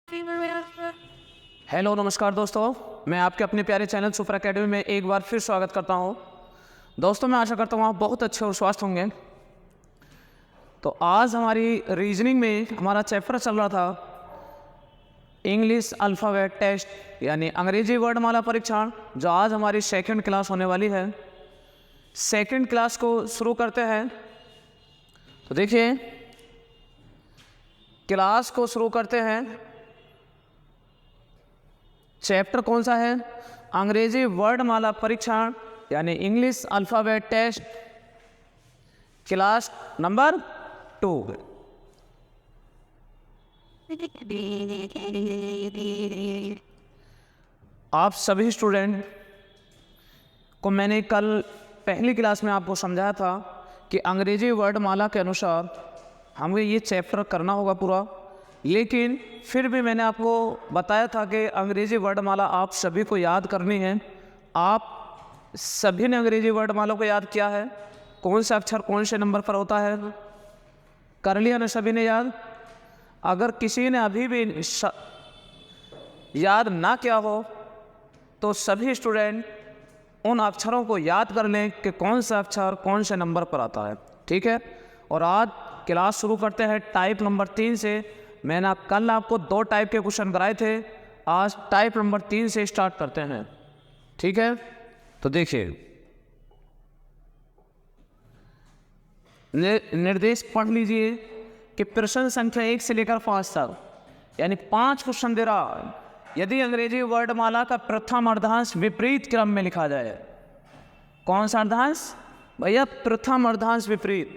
Hello नमस्कार दोस्तों, मैं आपके अपने प्यारे चैनल सुपर एकेडमी में एक बार फिर स्वागत करता हूं। दोस्तों, मैं आशा करता हूं आप बहुत अच्छे और स्वस्थ होंगे। तो आज हमारी रीजनिंग में हमारा चैप्टर चल रहा था इंग्लिश अल्फ़ाबेट टेस्ट यानी अंग्रेजी वर्णमाला परीक्षण, जो आज हमारी सेकंड क्लास होने वाली है। सेकंड क्लास को शुरू करते हैं। तो देखिए, क्लास को शुरू करते हैं। चैप्टर कौन सा है? अंग्रेजी वर्णमाला परीक्षण यानी English alphabet test, class number 2। आप सभी स्टूडेंट को मैंने कल पहली क्लास में आपको समझाया था कि अंग्रेजी वर्णमाला के अनुसार हमें ये चैप्टर करना होगा पूरा, लेकिन फिर भी मैंने आपको बताया था कि अंग्रेजी वर्णमाला आप सभी को याद करनी है। आप सभी ने अंग्रेजी वर्णमाला को याद किया है? कौन सा अक्षर कौन से नंबर पर होता है? कर लिया ना सभी ने याद? अगर किसी ने अभी भी याद ना किया हो तो सभी स्टूडेंट उन अक्षरों को याद कर लें कि कौन सा अक्षर कौन से नंबर पर आता है। ठीक है, और आज क्लास शुरू करते हैं टाइप नंबर 3 से। मैंने कल आपको 2 टाइप के क्वेश्चन कराए थे, आज टाइप नंबर 3 से स्टार्ट करते हैं। ठीक है, तो देखिए, निर्देश पढ़ लीजिए कि प्रश्न संख्या 1 से लेकर 5 तक यानी 5 क्वेश्चन दे रहा। यदि अंग्रेजी वर्णमाला का प्रथम अर्धांश विपरीत क्रम में लिखा जाए, कौन सा अर्धांश भैया? प्रथम अर्धांश विपरीत।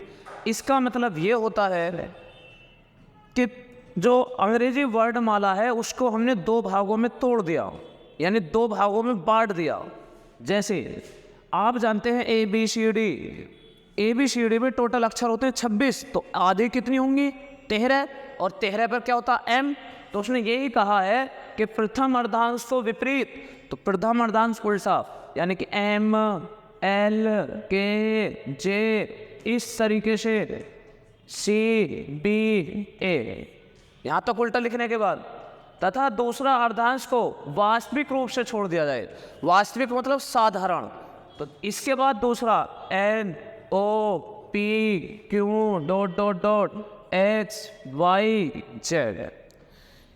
इसका मतलब ये होता है कि जो अंग्रेजी वर्णमाला है उसको हमने 2 भागों में तोड़ दिया, यानी 2 भागों में बांट दिया। जैसे आप जानते हैं ए बी सी डी में टोटल अक्षर होते हैं 26, तो आधे कितनी होंगी? 13, और 13 पर क्या होता है? एम। तो उसने यही कहा है कि प्रथम अर्धांश तो विपरीत, तो प्रथम अर्धांश उल्टा, यानी कि एम एल के जे, इस तरीके से सी बी ए, यहाँ तक उल्टा लिखने के बाद तथा दूसरा अर्धांश को वास्तविक रूप से छोड़ दिया जाए। वास्तविक मतलब साधारण। तो इसके बाद दूसरा N O P Q dot dot dot X Y Z,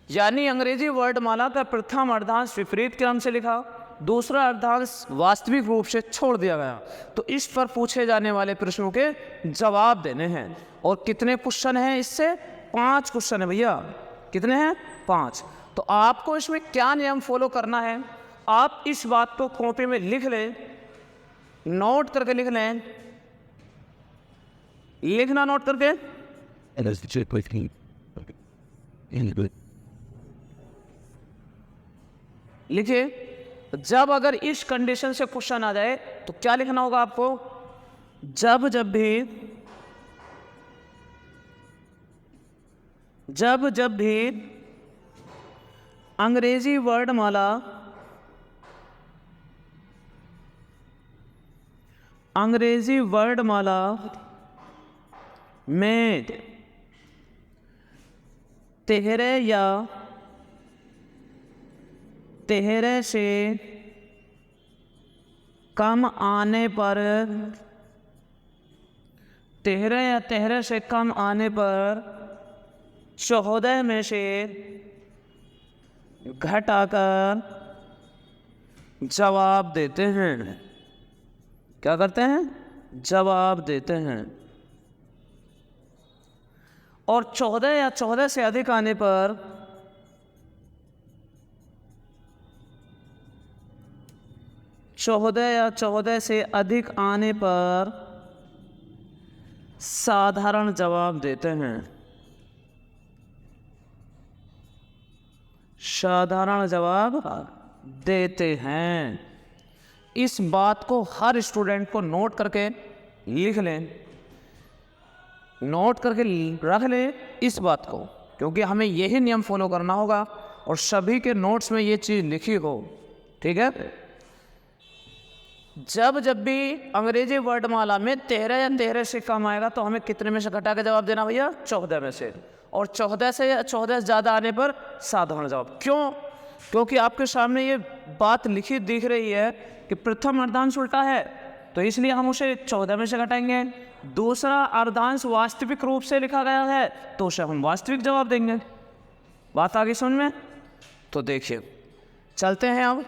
यानी अंग्रेजी वर्णमाला का प्रथम अर्धांश विपरीत क्रम से लिखा, दूसरा अर्धांश वास्तविक रूप से छोड़ दिया गया। तो इस पर पूछे जाने वाले प्रश्नों के जवाब देने हैं। और कितने क्वेश्चन हैं इससे? 5 क्वेश्चन है भैया। कितने हैं? 5। तो आपको इसमें क्या नियम फॉलो करना है? आप इस बात को कॉपी में लिख लें, नोट करके लिख लें। लिखना नोट करके लिखिए। जब अगर इस कंडीशन से क्वेश्चन आ जाए तो क्या लिखना होगा आपको? जब जब भी अंग्रेजी वर्णमाला में 13 या 13 से कम आने पर 13 या 13 से कम आने पर 14 में से घटाकर जवाब देते हैं। क्या करते हैं? जवाब देते हैं। और 14 या 14 से अधिक आने पर 14 या 14 से अधिक आने पर साधारण जवाब देते हैं। साधारण जवाब देते हैं। इस बात को हर स्टूडेंट को नोट करके लिख लें, नोट करके रख लें इस बात को, क्योंकि हमें यही नियम फॉलो करना होगा और सभी के नोट्स में ये चीज़ लिखी हो। ठीक है, जब भी अंग्रेजी वर्णमाला में 13 या 13 से कम आएगा तो हमें कितने में से घटा के जवाब देना भैया? 14 में से। और 14 से ज़्यादा आने पर साधारण जवाब। क्यों? क्योंकि आपके सामने ये बात लिखी दिख रही है कि प्रथम अर्धांश उल्टा है, तो इसलिए हम उसे 14 में से घटाएंगे। दूसरा अर्धांश वास्तविक रूप से लिखा गया है तो उसे हम वास्तविक जवाब देंगे। बात आगे समझ में? तो देखिए, चलते हैं अब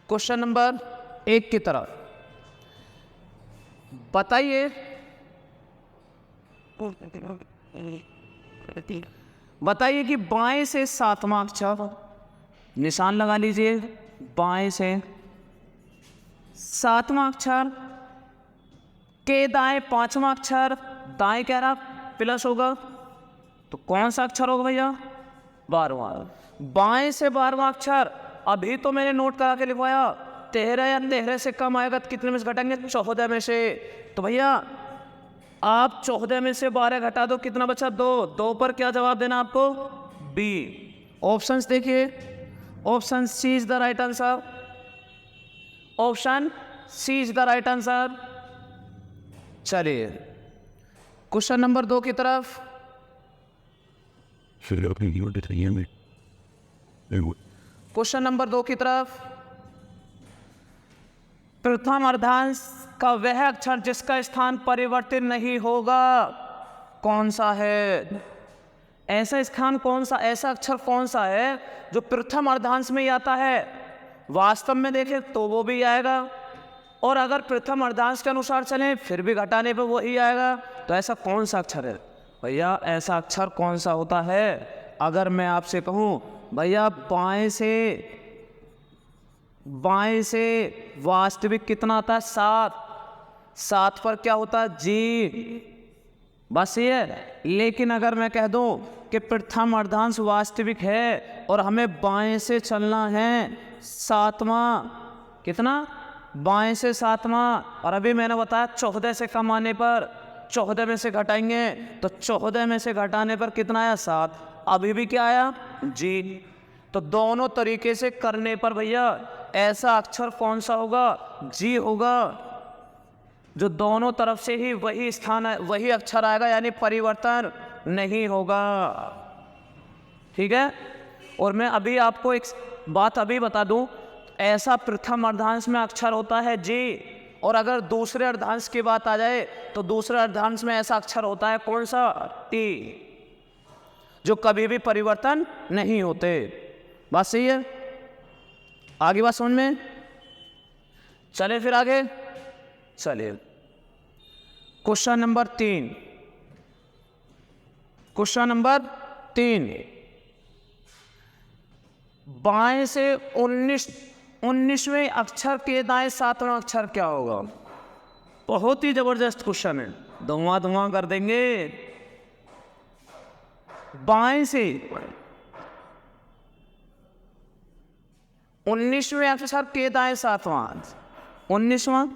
क्वेश्चन नंबर 1 की तरफ। बताइए कि बाएं से 7वां अक्षर, निशान लगा लीजिए, बाएं से 7वां अक्षर के दाएं 5वां अक्षर, दाएं कह रहा प्लस होगा तो कौन सा अक्षर होगा भैया? 12वां। बाएं से 12वां अक्षर, अभी तो मैंने नोट करा के लिखवाया, 13 या 13 से कम आएगा तो कितने में से घटाएंगे? 14 में से। तो भैया आप 14 में से 12 घटा दो, कितना बचा? 2 पर क्या जवाब देना आपको? बी। ऑप्शंस देखिए, option C is the right answer. Option C is the right answer. चलिए क्वेश्चन नंबर 2 की तरफ। क्वेश्चन नंबर 2 की तरफ। प्रथम अर्धांश का वह अक्षर जिसका स्थान परिवर्तित नहीं होगा कौन सा है? ऐसा अक्षर कौन सा है जो प्रथम अर्धांश में ही आता है? वास्तव में देखें तो वो भी आएगा, और अगर प्रथम अर्धांश के अनुसार चलें फिर भी घटाने पे वही आएगा। तो ऐसा कौन सा अक्षर है भैया? ऐसा अक्षर कौन सा होता है? अगर मैं आपसे कहूँ भैया बाएं से वास्तविक कितना आता है? 7 पर क्या होता है? जी। बस ये है। लेकिन अगर मैं कह दूं कि प्रथम अर्धांश वास्तविक है और हमें बाएं से चलना है 7वां, कितना? बाएं से 7वां, और अभी मैंने बताया 14 से कम आने पर 14 में से घटाएंगे, तो 14 में से घटाने पर कितना आया? 7। अभी भी क्या आया? जी। तो दोनों तरीके से करने पर भैया ऐसा अक्षर कौन सा होगा? जी होगा, जो दोनों तरफ से ही वही अक्षर आएगा, यानी परिवर्तन नहीं होगा। ठीक है? और मैं अभी आपको एक बात अभी बता दूं, ऐसा प्रथम अर्धांश में अक्षर होता है जी, और अगर दूसरे अर्धांश की बात आ जाए तो दूसरे अर्धांश में ऐसा अक्षर होता है कौन सा? टी, जो कभी भी परिवर्तन नहीं होते। बात सही है? आगे बात समझ में? चले फिर आगे। चलिए क्वेश्चन नंबर 3। क्वेश्चन नंबर 3, बाएं से 19वें अक्षर के दाएं 7वां अक्षर क्या होगा? बहुत ही जबरदस्त क्वेश्चन है, धुआं कर देंगे। बाएं से 19वें अक्षर के दाएं 7वां, 19वां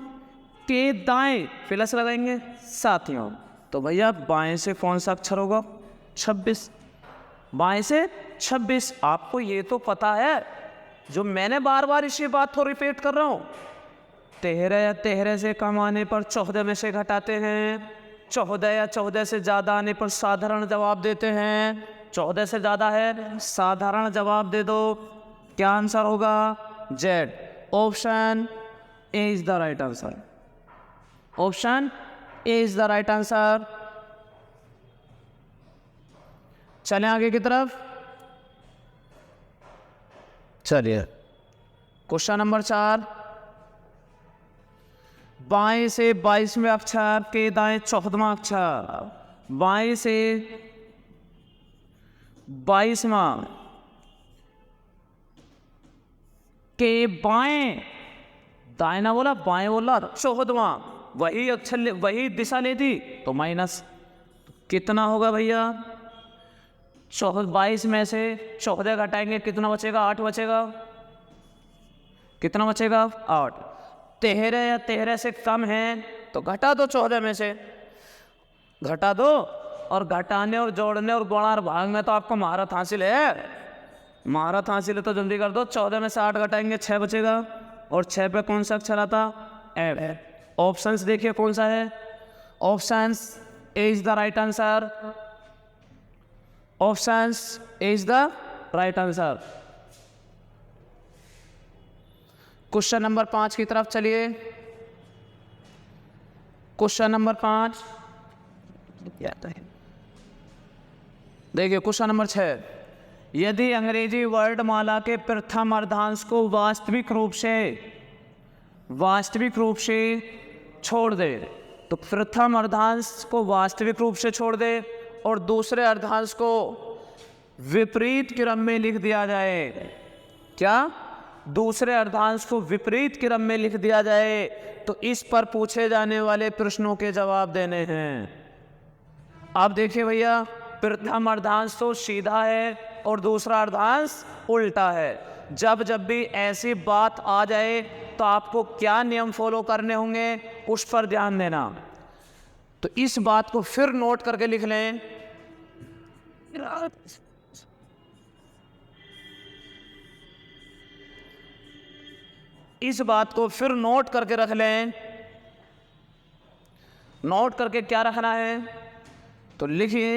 के दाएं प्लस लगाएंगे 7वां, तो भैया बाएं से कौन सा अक्षर होगा? 26। बाएं से 26। आपको ये तो पता है, जो मैंने बार बार इसी बात को रिपीट कर रहा हूँ, 13 या 13 से कम आने पर 14 में से घटाते हैं, 14 या 14 से ज़्यादा आने पर साधारण जवाब देते हैं। 14 से ज़्यादा है, साधारण जवाब दे दो। क्या आंसर होगा? Z. Option A is the right answer. Option A is the right answer. चलें आगे की तरफ। चलिए क्वेश्चन नंबर 4, बाएं से 22वें अक्षर के दाएं 14वां अक्षर, बाएं से 22वां के बाएं, दाएं ना बोला, बाएं बोला, 14वां, वही अक्षर वही दिशा ले दी तो माइनस। कितना होगा भैया? 22 में से 14 घटाएंगे कितना बचेगा? 8 बचेगा। कितना बचेगा? 8। 13 या 13 से कम है तो घटा दो 14 में से, घटा दो। और घटाने और जोड़ने और गुणा और भाग में तो आपको महारत हासिल है। महारत हासिल है तो जल्दी कर दो। 14 में से 8 घटाएंगे 6 बचेगा। और 6 पे कौन सा अक्षर आता? एफ। ऑप्शंस देखिए कौन सा है? Options A is the right answer. Options A is the right answer. Question number 5 की तरफ चलिए। क्वेश्चन नंबर 5 देखिए। क्वेश्चन नंबर 6, यदि अंग्रेजी वर्णमाला के प्रथम अर्धांश को वास्तविक रूप से छोड़ दे, तो प्रथम अर्धांश को वास्तविक रूप से छोड़ दे और दूसरे अर्धांश को विपरीत क्रम में लिख दिया जाए। क्या? दूसरे अर्धांश को विपरीत क्रम में लिख दिया जाए तो इस पर पूछे जाने वाले प्रश्नों के जवाब देने हैं। आप देखिए भैया, प्रथम अर्धांश तो सीधा है और दूसरा अर्धांश उल्टा है। जब भी ऐसी बात आ जाए तो आपको क्या नियम फॉलो करने होंगे उस पर ध्यान देना। तो इस बात को फिर नोट करके लिख लें। इस बात को फिर नोट करके रख लें। नोट करके क्या रखना है? तो लिखिए,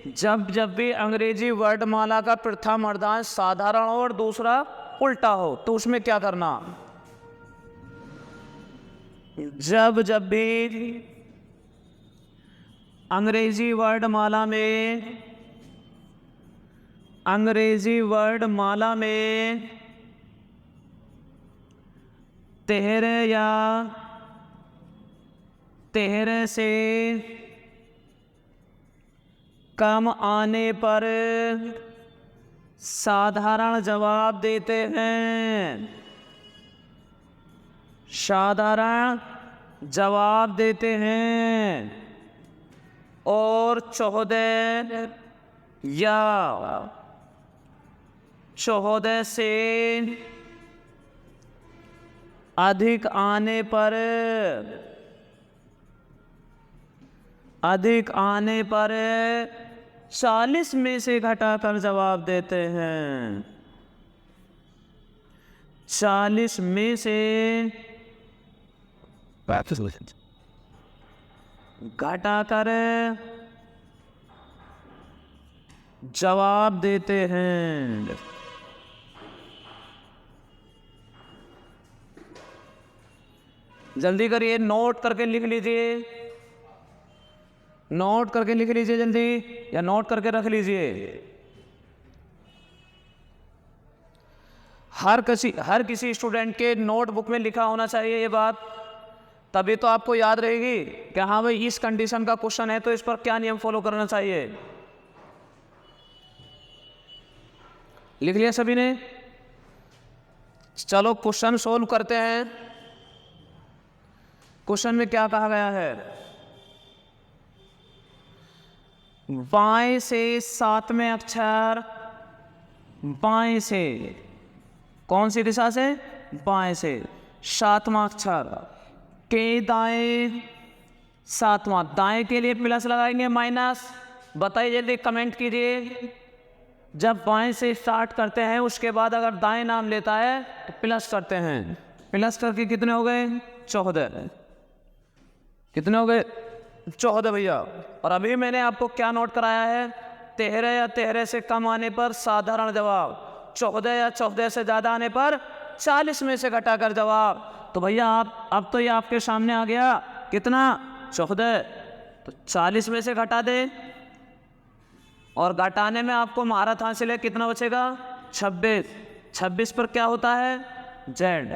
जब भी अंग्रेजी वर्णमाला का प्रथम अर्धांश साधारण हो और दूसरा उल्टा हो तो उसमें क्या करना? जब भी अंग्रेजी वर्णमाला में तेहरे या तेहरे से कम आने पर साधारण जवाब देते हैं। साधारण जवाब देते हैं। और 14 या 14 से अधिक आने पर 40 में से घटाकर जवाब देते हैं। 40 में से घटाकर जवाब देते हैं। जल्दी करिए, नोट करके लिख लीजिए। नोट करके लिख लीजिए जल्दी, या नोट करके रख लीजिए। हर किसी स्टूडेंट के नोटबुक में लिखा होना चाहिए ये बात, तभी तो आपको याद रहेगी कि हाँ भाई इस कंडीशन का क्वेश्चन है तो इस पर क्या नियम फॉलो करना चाहिए। लिख लिया सभी ने? चलो क्वेश्चन सोल्व करते हैं। क्वेश्चन में क्या कहा गया है? बाएं से 7वें अक्षर, बाएं से, कौन सी दिशा से? बाएं से 7वां अक्षर के दाएं 7वां, दाएं के लिए प्लस लगाएंगे माइनस। बताइए जल्दी, कमेंट कीजिए। जब बाएं से स्टार्ट करते हैं उसके बाद अगर दाएं नाम लेता है तो प्लस करते हैं। प्लस करके कितने हो गए? 14। कितने हो गए? 14 भैया। और अभी मैंने आपको क्या नोट कराया है? तेहरे या तेहरे से कम आने पर साधारण जवाब, 14 या 14 से ज़्यादा आने पर 40 में से घटाकर जवाब। तो भैया आप अब तो ये आपके सामने आ गया। कितना? 14। तो 40 में से घटा दे और घटाने में आपको महारत हासिल है। कितना बचेगा? 26। 26 पर क्या होता है? जेड।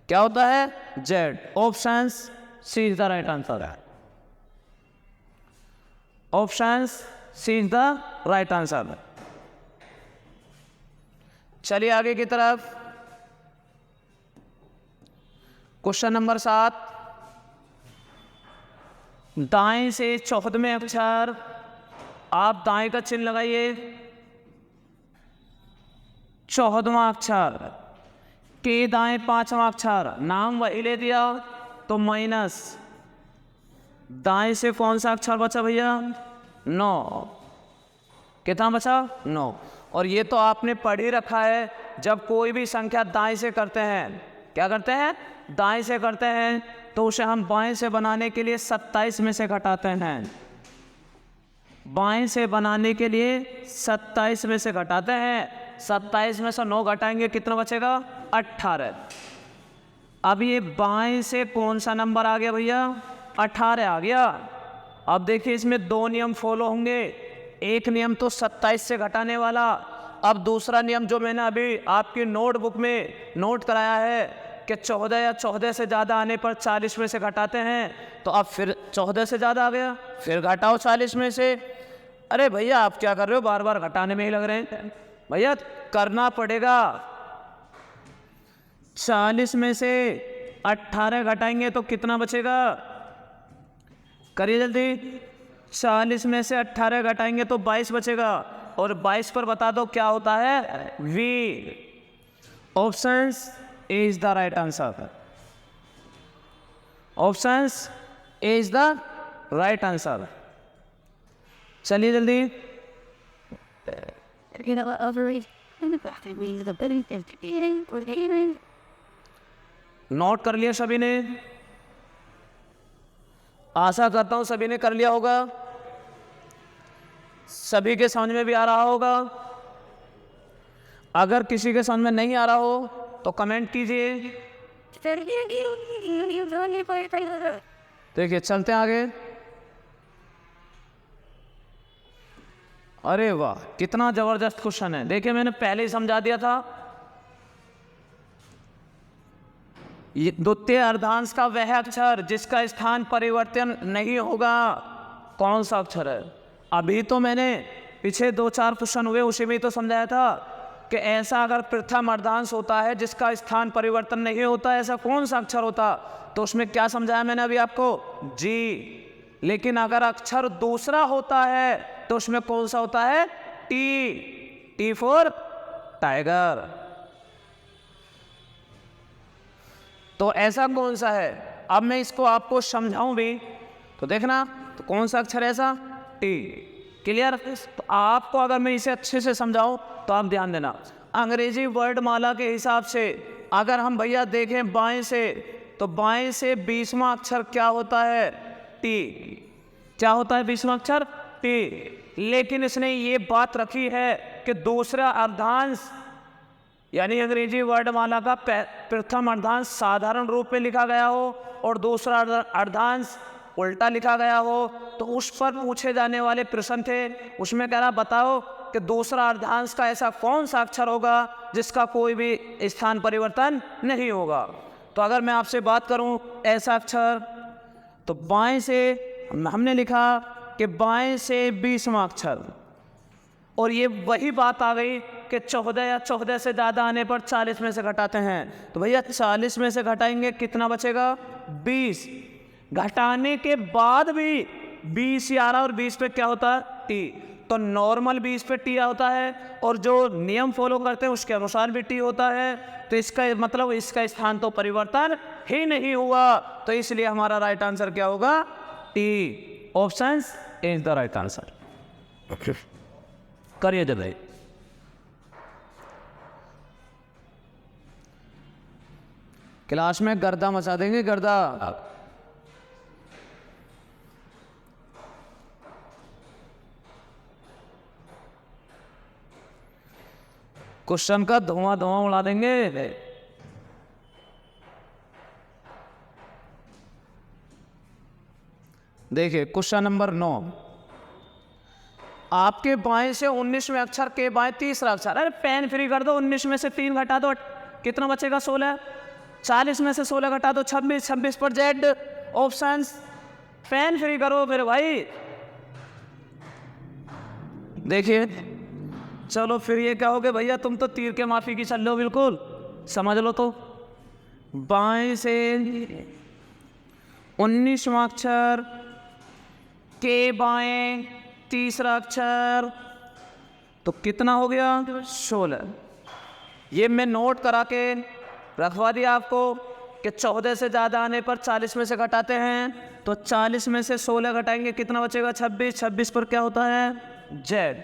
क्या होता है? Z. Options C is the right answer है। Options C is the right answer. चलिए आगे की तरफ। क्वेश्चन नंबर 7, दाएं से 14वें अक्षर, आप दाएं का चिन्ह लगाइए। 14वां अक्षर के दाएं 5वां अक्षर, नाम वही ले दिया तो माइनस। दाएं से कौन सा अक्षर बचा भैया? 9। कितना बचा? 9। और ये तो आपने पढ़ ही रखा है, जब कोई भी संख्या दाएं से करते हैं क्या करते हैं, दाएं से करते हैं, तो उसे हम बाएं से बनाने के लिए 27 में से घटाते हैं। बाएं से बनाने के लिए 27 में से घटाते हैं। 27 में से 9 घटाएंगे, कितना बचेगा, 18। अब ये बाएं से कौन सा नंबर आ गया भैया, 18 आ गया। अब देखिए इसमें 2 नियम फॉलो होंगे। एक नियम तो 27 से घटाने वाला, अब दूसरा नियम जो मैंने अभी आपकी नोटबुक में नोट कराया है कि 14 या 14 से ज़्यादा आने पर 40 में से घटाते हैं, तो अब फिर 14 से ज़्यादा आ गया, फिर घटाओ 40 में से। अरे भैया आप क्या कर रहे हो, बार बार घटाने में ही लग रहे हैं। भैया करना पड़ेगा, 40 में से 18 घटाएंगे तो कितना बचेगा, करिए जल्दी। 40 में से 18 घटाएंगे तो 22 बचेगा, और 22 पर बता दो क्या होता है, V. Options is the right answer. Options is the right answer. चलिए जल्दी। नोट कर लिया सभी ने, आशा करता हूं सभी ने कर लिया होगा, सभी के समझ में भी आ रहा होगा। अगर किसी के समझ में नहीं आ रहा हो तो कमेंट कीजिए। देखिए चलते हैं आगे। अरे वाह कितना जबरदस्त क्वेश्चन है। देखिए मैंने पहले ही समझा दिया था, ये द्वितीय अर्धांश का वह अक्षर जिसका स्थान परिवर्तन नहीं होगा, कौन सा अक्षर है। अभी तो मैंने पीछे 2-4 क्वेश्चन हुए उसी में तो समझाया था कि ऐसा अगर प्रथम अर्धांश होता है जिसका स्थान परिवर्तन नहीं होता, ऐसा कौन सा अक्षर होता, तो उसमें क्या समझाया मैंने अभी आपको, जी। लेकिन अगर अक्षर दूसरा होता है तो उसमें कौन सा होता है, टी। T for tiger. तो ऐसा कौन सा है, अब मैं इसको आपको समझाऊं भी तो देखना, तो कौन सा अक्षर है ऐसा, टी। क्लियर। तो आपको अगर मैं इसे अच्छे से समझाऊं तो आप ध्यान देना, अंग्रेजी वर्डमाला के हिसाब से अगर हम भैया देखें बाएं से, तो बाएं से 20वां अक्षर क्या होता है, टी। क्या होता है 20वां अक्षर, टी। लेकिन इसने ये बात रखी है कि दूसरा अर्धांश यानी अंग्रेजी वर्णमाला का प्रथम अर्धांश साधारण रूप में लिखा गया हो और दूसरा अर्धांश उल्टा लिखा गया हो, तो उस पर पूछे जाने वाले प्रश्न थे। उसमें कह रहा बताओ कि दूसरा अर्धांश का ऐसा कौन सा अक्षर होगा जिसका कोई भी स्थान परिवर्तन नहीं होगा। तो अगर मैं आपसे बात करूं ऐसा अक्षर, तो बाएं से हमने लिखा कि बाएं से 20वां अक्षर, और ये वही बात आ गई कि 14 या 14 से ज़्यादा आने पर 40 में से घटाते हैं। तो भैया 40 में से घटाएंगे कितना बचेगा, 20। घटाने के बाद भी 20 ही आ रहा, और 20 पे क्या होता है, टी। तो नॉर्मल 20 पे टी होता है, और जो नियम फॉलो करते हैं उसके अनुसार भी टी होता है। तो इसका मतलब इसका स्थान तो परिवर्तन ही नहीं हुआ, तो इसलिए हमारा राइट आंसर क्या होगा, T. Option is the right answer. करिए जल्दी। क्लास में गर्दा मचा देंगे, गर्दा। क्वेश्चन का धुआं धुआं उड़ा देंगे। देखिए क्वेश्चन नंबर 9, आपके बाएं से 19वें अक्षर के बाएं तीसरा अक्षर, अरे पेन फ्री कर दो, 19 में से 3 घटा दो, कितना बचेगा 16। 40 में से 16 घटा दो 26, 26 पर जेड। ऑप्शंस पेन फ्री करो मेरे भाई। देखिए चलो फिर ये क्या हो गया भैया, तुम तो तीर के माफी की चल लो, बिल्कुल समझ लो। तो बाएं से 19वां अक्षर के बाएं तीसरा अक्षर, तो कितना हो गया 16। ये मैं नोट करा के रखवा दिया आपको कि 14 से ज़्यादा आने पर 40 में से घटाते हैं, तो 40 में से 16 घटाएंगे कितना बचेगा 26। 26 पर क्या होता है, Z.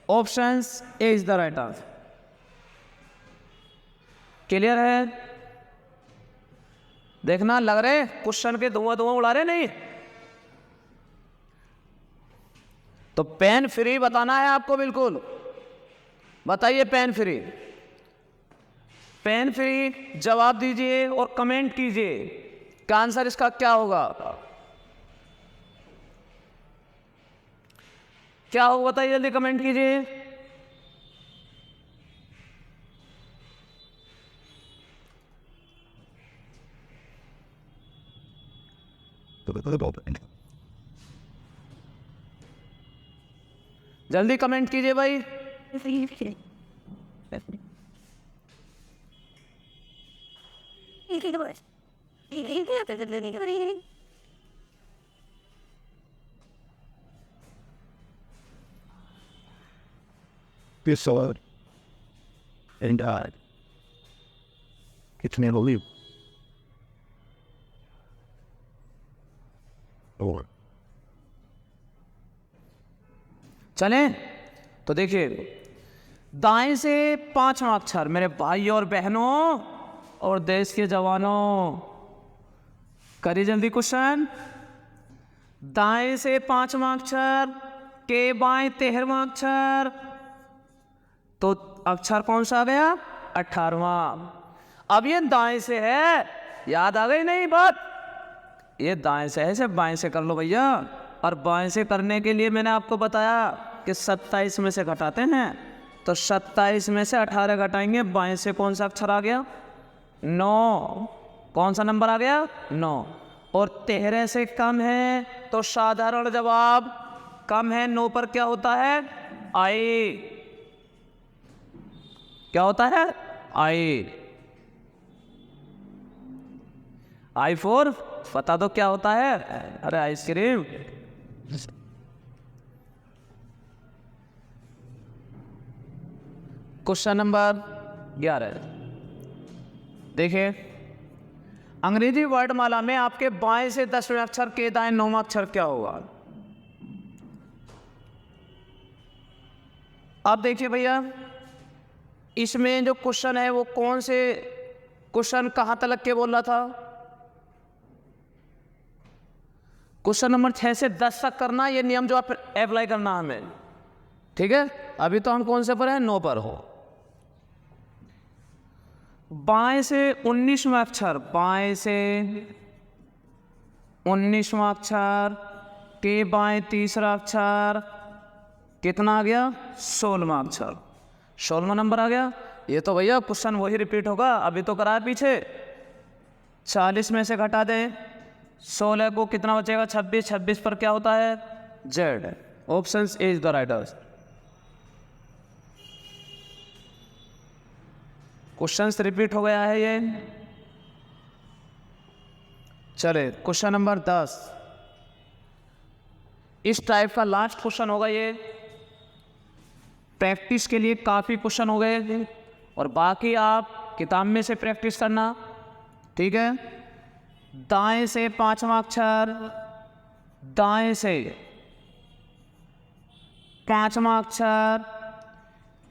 Options is the right answer. Clear है। देखना लग रहे क्वेश्चन के धुआं धुआं उड़ा रहे नहीं। तो पेन फ्री बताना है आपको, बिल्कुल बताइए पेन फ्री। पेन फ्री जवाब दीजिए और कमेंट कीजिए कि आंसर इसका क्या होगा। क्या होगा बताइए, जल्दी कमेंट कीजिए। जल्दी कमेंट कीजिए भाई। Pessoal, and कितने होगी? और चलें तो देखिए, दाएं से 5वां अक्षर मेरे भाई और बहनों और देश के जवानों, करिए जल्दी क्वेश्चन। दाएं से 5वां अक्षर के बाएं 13वां अक्षर, तो अक्षर कौन सा आ गया? 18वां। अब ये दाएं से है, याद आ गई नहीं बात? ये दाएं से है, इसे बाएं से कर लो भैया। और बाएं से करने के लिए मैंने आपको बताया कि 27 में से घटाते हैं, तो 27 में से 18 घटाएंगे, बाएं से कौन सा अक्षर आ गया? 9। कौन सा नंबर आ गया? 9। और 13 से कम है तो साधारण जवाब कम है 9 पर क्या होता है? आई। क्या होता है? आई। आई फोर बता दो क्या होता है? अरे आइसक्रीम। क्वेश्चन नंबर 11 देखिए, अंग्रेजी वर्णमाला में आपके बाएं से 10वें अक्षर के दाएं 9वां अक्षर क्या होगा? अब देखिए भैया, इसमें जो क्वेश्चन है वो कौन से क्वेश्चन कहां तक के बोल रहा था? क्वेश्चन नंबर 6 से 10 तक करना, ये नियम जो आप अप्लाई करना हमें, ठीक है? अभी तो हम कौन से पर हैं? 9 पर हो। बाएं से 19वां अक्षर, बाएं से 19वां अक्षर के बाएं तीसरा अक्षर कितना आ गया? 16वां अक्षर, 16वां नंबर आ गया। ये तो भैया क्वेश्चन वही रिपीट होगा, अभी तो करा पीछे। 40 में से घटा दे 16 को, कितना बचेगा? 26। 26 पर क्या होता है? Z. Option A is the right answer. Question repeat हो गया है ये। चले क्वेश्चन नंबर 10, इस टाइप का लास्ट क्वेश्चन होगा ये। प्रैक्टिस के लिए काफ़ी क्वेश्चन हो गए और बाकी आप किताब में से प्रैक्टिस करना, ठीक है? दाएं से 5वां अक्षर, दाएं से 5वां अक्षर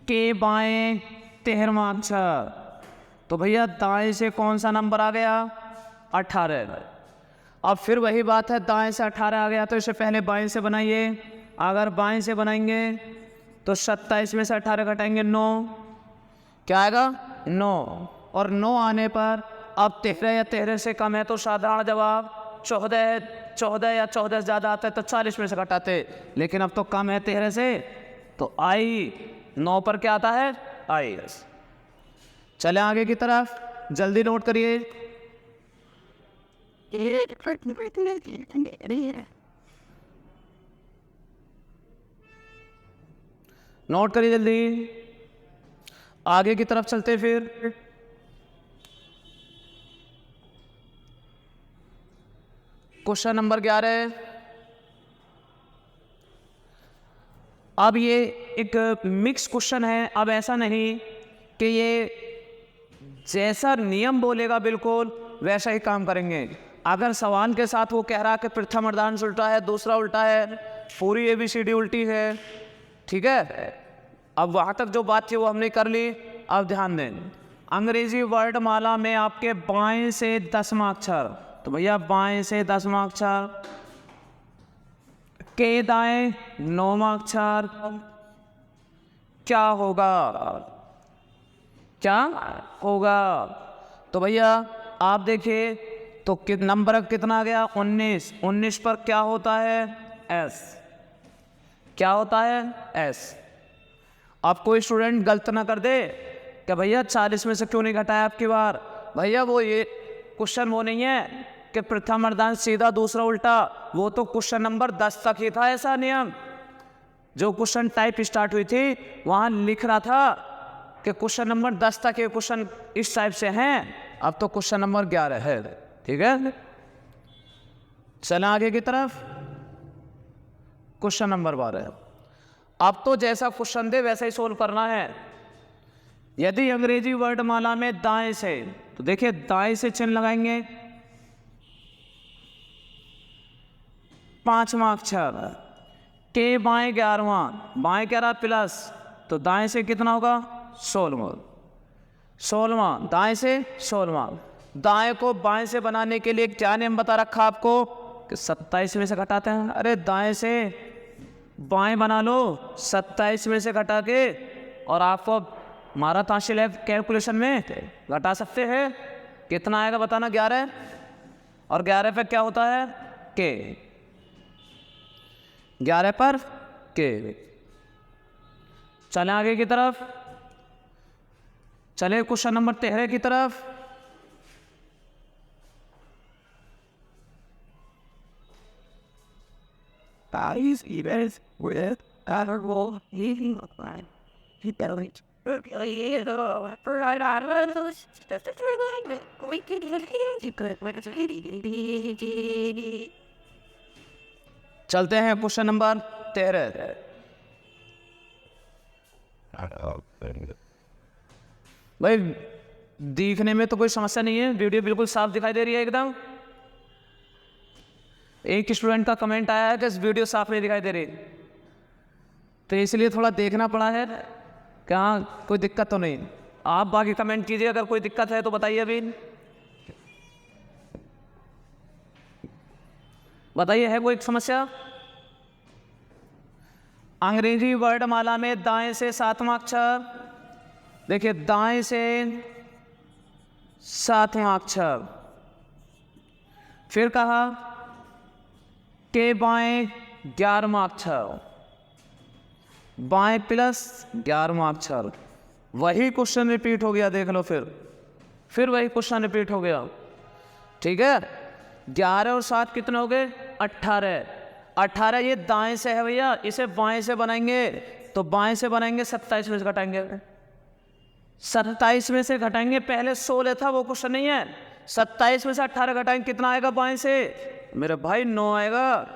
के बाएं 13वां अक्षर, तो भैया दाएं से कौन सा नंबर आ गया? 18। अब फिर वही बात है, दाएं से 18 आ गया तो इसे पहले बाएं से बनाइए। अगर बाएं से बनाएंगे तो 27 में से 18 घटाएंगे 9, क्या आएगा? 9। और 9 आने पर अब 13 या 13 से कम है तो साधारण जवाब 14। 14 या 14 से ज़्यादा आता है तो 40 में से घटाते, लेकिन अब तो कम है 13 से, तो आई 9 पर क्या आता है? आई। चले आगे की तरफ, जल्दी नोट करिए। नोट करिए जल्दी, आगे की तरफ चलते फिर। क्वेश्चन नंबर 11, अब ये एक मिक्स क्वेश्चन है। अब ऐसा नहीं कि ये जैसा नियम बोलेगा बिल्कुल वैसा ही काम करेंगे। अगर सवाल के साथ वो कह रहा है कि प्रथम अर्धांश उल्टा है, दूसरा उल्टा है, पूरी ABCD उल्टी है, ठीक है? अब वहाँ तक जो बात थी वो हमने कर ली। अब ध्यान दें, अंग्रेजी वर्ड माला में आपके बाएं से 10वां अक्षर, तो भैया बाएं से 10वां अक्षर, के दाएं 9वां अक्षर, क्या होगा, क्या होगा? तो भैया आप देखिए तो नंबर कितना आ गया 19। 19 पर क्या होता है एस, क्या होता है एस। अब कोई स्टूडेंट गलत ना कर दे कि भैया 40 में से क्यों नहीं घटाया आपकी बार। भैया वो ये क्वेश्चन वो नहीं है कि प्रथम अर्धांश सीधा दूसरा उल्टा, वो तो क्वेश्चन नंबर 10 तक ही था ऐसा नियम। जो क्वेश्चन टाइप स्टार्ट हुई थी वहाँ लिख रहा था कि क्वेश्चन नंबर 10 तक ये क्वेश्चन इस टाइप से हैं, अब तो क्वेश्चन नंबर 11 है। ठीक है, चलें आगे की तरफ। Question number 12। अब तो जैसा क्वेश्चन दे वैसा ही सोल्व करना है। यदि अंग्रेजी वर्णमाला में दाएं से, तो देखिए दाएं से चिन्ह लगाएंगे, 5वां अक्षर, के बाएं 11वां, बाएं 11 प्लस, तो दाएं से कितना होगा 16वां, दाएं से 16वां। दाएं को बाएं से बनाने के लिए क्या नियम बता रखा आपको कि 27 में से घटाते हैं। अरे दाएं से बाएं बना लो, 27 में से घटा के, और आपको हमारा ताशिल है कैलकुलेशन में घटा सकते हैं। कितना आएगा बताना, 11, और 11 पे क्या होता है के, 11 पर के। चले आगे की तरफ, चले क्वेश्चन नंबर 13 की तरफ। Bodies events with honorable heating line. चलते हैं क्वेश्चन नंबर 13। भाई दिखने में तो कोई समस्या नहीं है, वीडियो बिल्कुल साफ दिखाई दे रही है एकदम। एक स्टूडेंट का कमेंट आया है कि इस वीडियो साफ नहीं दिखाई दे रही, तो इसलिए थोड़ा देखना पड़ा है कि हाँ कोई दिक्कत तो नहीं। आप बाकी कमेंट कीजिए, अगर कोई दिक्कत है तो बताइए। अभी बताइए, है कोई समस्या? अंग्रेजी वर्णमाला में दाएं से 7वां अक्षर, देखिए दाएं से 7वां अक्षर, फिर कहा के बाएं 11वां अक्षर, बाएं प्लस 11वां अक्षर। वही क्वेश्चन रिपीट हो गया, देख लो फिर वही क्वेश्चन रिपीट हो गया। ठीक है, 11 और 7 कितने हो गए 18। 18 ये दाएं से है भैया, इसे बाएं से बनाएंगे, तो बाएं से बनाएंगे 27 में से घटाएंगे, 27 में से घटाएंगे। पहले 16 था, वो क्वेश्चन नहीं है। 27 में से 18 घटाएंगे, कितना आएगा बाएं से मेरे भाई 9 आएगा।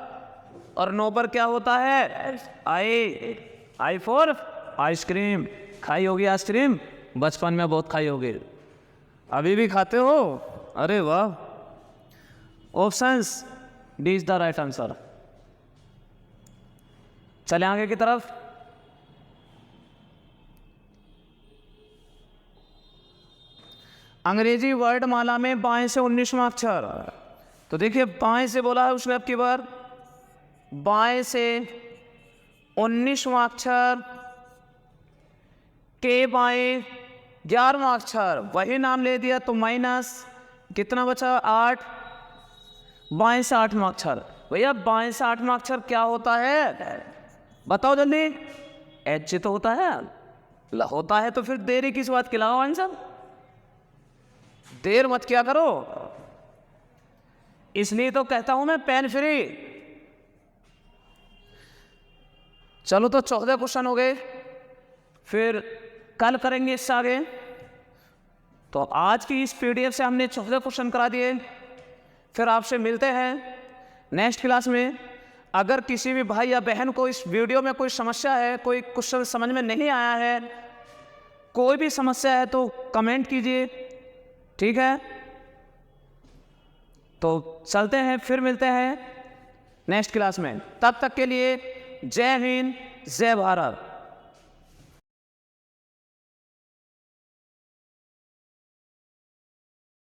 और 9 पर क्या होता है आई फॉर आइसक्रीम। खाई होगी आइसक्रीम, बचपन में बहुत खाई होगी, अभी भी खाते हो? अरे वाह, options D is the right answer. चले आगे की तरफ। अंग्रेजी वर्णमाला में बाएं से 19वां अक्षर, तो देखिए बाएं से बोला है उसने, अब की बार बाएं से 19वां अक्षर, के बाएं 11वां अक्षर, वही नाम ले दिया तो माइनस कितना बचा 8, बाएं से 8वां अक्षर। भैया बाएं से 8वां अक्षर क्या होता है बताओ जल्दी। एच तो होता है, होता है तो फिर देरी किस बात की, लगाओ आंसर। देर मत क्या करो, इसलिए तो कहता हूं मैं पेन फ्री। चलो तो 14 क्वेश्चन हो गए, फिर कल करेंगे इससे आगे। तो आज की इस पीडीएफ से हमने 14 क्वेश्चन करा दिए। फिर आपसे मिलते हैं नेक्स्ट क्लास में। अगर किसी भी भाई या बहन को इस वीडियो में कोई समस्या है, कोई क्वेश्चन समझ में नहीं आया है, कोई भी समस्या है तो कमेंट कीजिए, ठीक है? तो चलते हैं, फिर मिलते हैं नेक्स्ट क्लास में। तब तक के लिए जय हिंद, जय भारत।